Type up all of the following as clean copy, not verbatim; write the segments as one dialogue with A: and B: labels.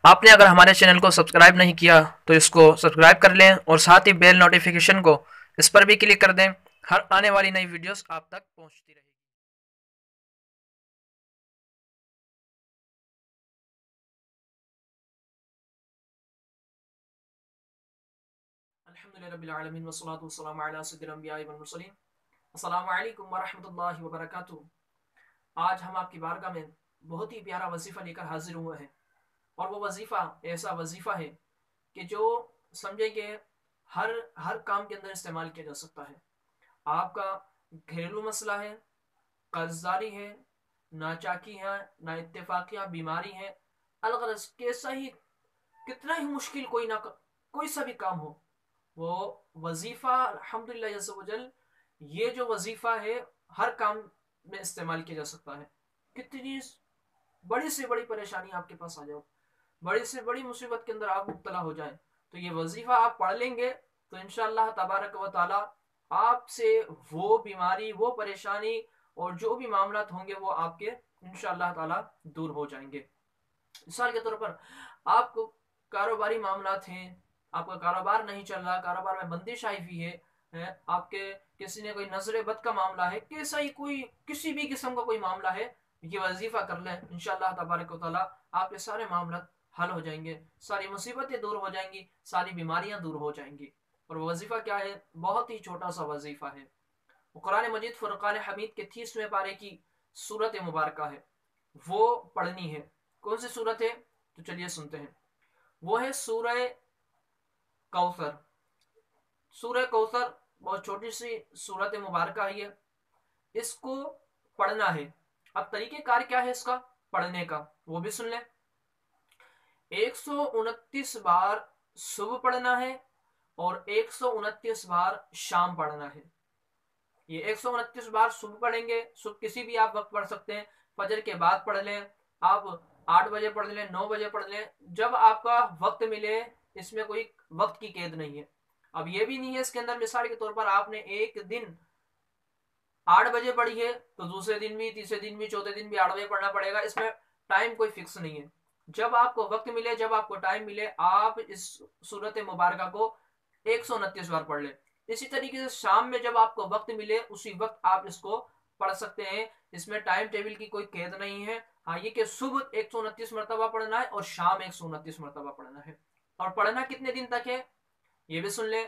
A: آپ نے اگر ہمارے چینل کو سبسکرائب نہیں کیا تو اس کو سبسکرائب کر لیں اور ساتھ ہی بیل نوٹیفیکیشن کو اس پر بھی کلک کر دیں، ہر آنے والی نئی ویڈیوز آپ تک پہنچتی رہے گی۔ الحمدللہ رب العالمین والصلاة والسلام علی سید الانبیاء والمرسلین۔ السلام علیکم ورحمۃ اللہ وبرکاتہ۔ آج ہم آپ کی بارگاہ میں بہت ہی پیارا وظیفہ لے کر حاضر ہوئے ہیں، اور وہ وظیفہ ایسا وظیفہ ہے کہ جو سمجھے کہ ہر کام کے اندر استعمال کیا جا سکتا ہے۔ آپ کا گھریلو مسئلہ ہے، قرض داری ہے، ناچاکی ہے، نا اتفاقیہ، بیماری ہے، الغرض کیسا ہی کتنا ہی مشکل کوئی سا بھی کام ہو، وہ وظیفہ الحمدللہ عز و جل یہ جو وظیفہ ہے ہر کام میں استعمال کیا جا سکتا ہے۔ کتنی بڑی سے بڑی پریشانی آپ کے پاس آ جاؤ، بڑی سے بڑی مصیبت کے اندر آپ مبتلا ہو جائیں، تو یہ وظیفہ آپ پڑھ لیں گے تو انشاءاللہ تبارک و تعالی آپ سے وہ بیماری، وہ پریشانی اور جو بھی معاملات ہوں گے وہ آپ کے انشاءاللہ تعالی دور ہو جائیں گے۔ مثال کے طور پر آپ کو کاروباری معاملات ہیں، آپ کا کاروبار نہیں چل رہا، کاروبار میں بندش آئی ہوئی ہے، آپ کے کسی نے کوئی نظر بد کا معاملہ ہے، کیسا ہی کوئی کسی بھی قسم کا کوئی معاملہ ہے، یہ وظیفہ کر لیں انشاءاللہ تبارک و تعالی آپ کے سارے معاملات حل ہو جائیں گے، ساری مصیبتیں دور ہو جائیں گی، ساری بیماریاں دور ہو جائیں گی۔ اور وہ وظیفہ کیا ہے؟ بہت ہی چھوٹا سا وظیفہ ہے۔ وہ قرآن مجید فرقان حمید کے 30ویں پارے کی سورت مبارکہ ہے، وہ پڑھنی ہے۔ کون سی سورت ہے؟ تو چلیے سنتے ہیں۔ وہ ہے سورہ کوثر۔ سورہ کوثر بہت چھوٹی سی سورت مبارکہ ہے، اس کو پڑھنا ہے۔ اب طریقہ کار کیا ہے اس کا پڑھنے کا، وہ بھی سن لیں۔ 129 بار صبح پڑھنا ہے اور 129 بار شام پڑھنا ہے۔ یہ 129 بار صبح پڑھیں گے، صبح کسی بھی آپ وقت پڑھ سکتے ہیں، فجر کے بعد پڑھ لیں، آپ 8 بجے پڑھ لیں، 9 بجے پڑھ لیں، جب آپ کا وقت ملے، اس میں کوئی وقت کی قید نہیں ہے۔ اب یہ بھی نہیں ہے اس کے اندر مثال کے طور پر آپ نے ایک دن 8 بجے پڑھی ہے تو دوسرے دن بھی، تیسرے دن بھی، چوتھے دن بھی 8 بجے پڑھنا پڑے گا، اس میں ٹائم کوئی فکس نہیں ہے۔ جب آپ کو وقت ملے، جب آپ کو ٹائم ملے، آپ اس سورت مبارکہ کو 129 بار پڑھ لیں۔ اسی طریقے سے شام میں جب آپ کو وقت ملے اسی وقت آپ اس کو پڑھ سکتے ہیں، اس میں ٹائم ٹیبل کی کوئی قید نہیں ہے۔ ہاں یہ کہ صبح 129 مرتبہ پڑھنا ہے اور شام 129 مرتبہ پڑھنا ہے۔ اور پڑھنا کتنے دن تک ہے یہ بھی سن لیں،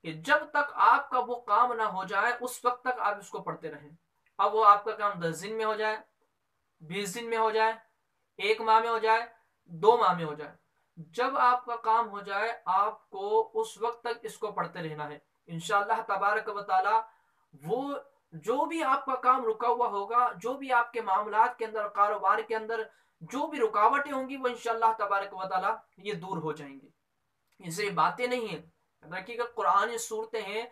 A: کہ جب تک آپ کا وہ کام نہ ہو جائے اس وقت تک آپ اس کو پڑھتے رہیں۔ اب وہ آپ کا کام 10 دن میں ہو جائے، 20 دن میں ہو جائے، 1 ماہ میں ہو جائے، 2 ماہ میں ہو جائے، جب آپ کا کام ہو جائے آپ کو اس وقت تک اس کو پڑھتے رہنا ہے۔ انشاءاللہ تبارک و تعالی وہ جو بھی آپ کا کام رکا ہوا ہوگا، جو بھی آپ کے معاملات کے اندر، کاروبار کے اندر جو بھی رکاوٹیں ہوں گی، وہ انشاءاللہ تبارک و تعالی یہ دور ہو جائیں گی۔ یہ صرف باتیں نہیں ہیں، دیکھیے کہ قرآن صورتیں ہیں،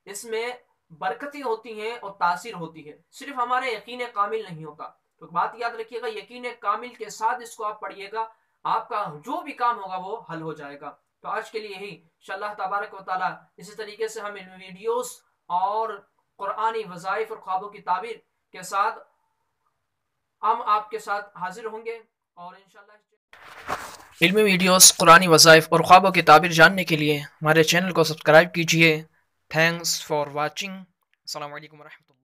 A: اس میں برکتیں ہوتی ہیں اور تاثیر ہوتی ہے، صرف ہمارا یقین کامل نہیں ہوتا۔ تو بات یاد رکھیے گا، یقین کامل کے ساتھ اس کو آپ پڑھیے گا، آپ کا جو بھی کام ہوگا وہ حل ہو جائے گا۔ تو آج کے لیے یہی، انشاءاللہ تبارک و تعالی اسی طریقے سے ہم ان ویڈیوز اور قرآنی وظائف اور خوابوں کی تعبیر کے ساتھ ہم آپ کے ساتھ حاضر ہوں گے، اور انشاءاللہ علمی ویڈیوز، قرآنی وظائف اور خوابوں کی تعبیر جاننے کے لیے ہمارے چینل کو سبسکرائب کیجیے۔ Thanks for watching. السلام علیکم ورحمۃ اللہ۔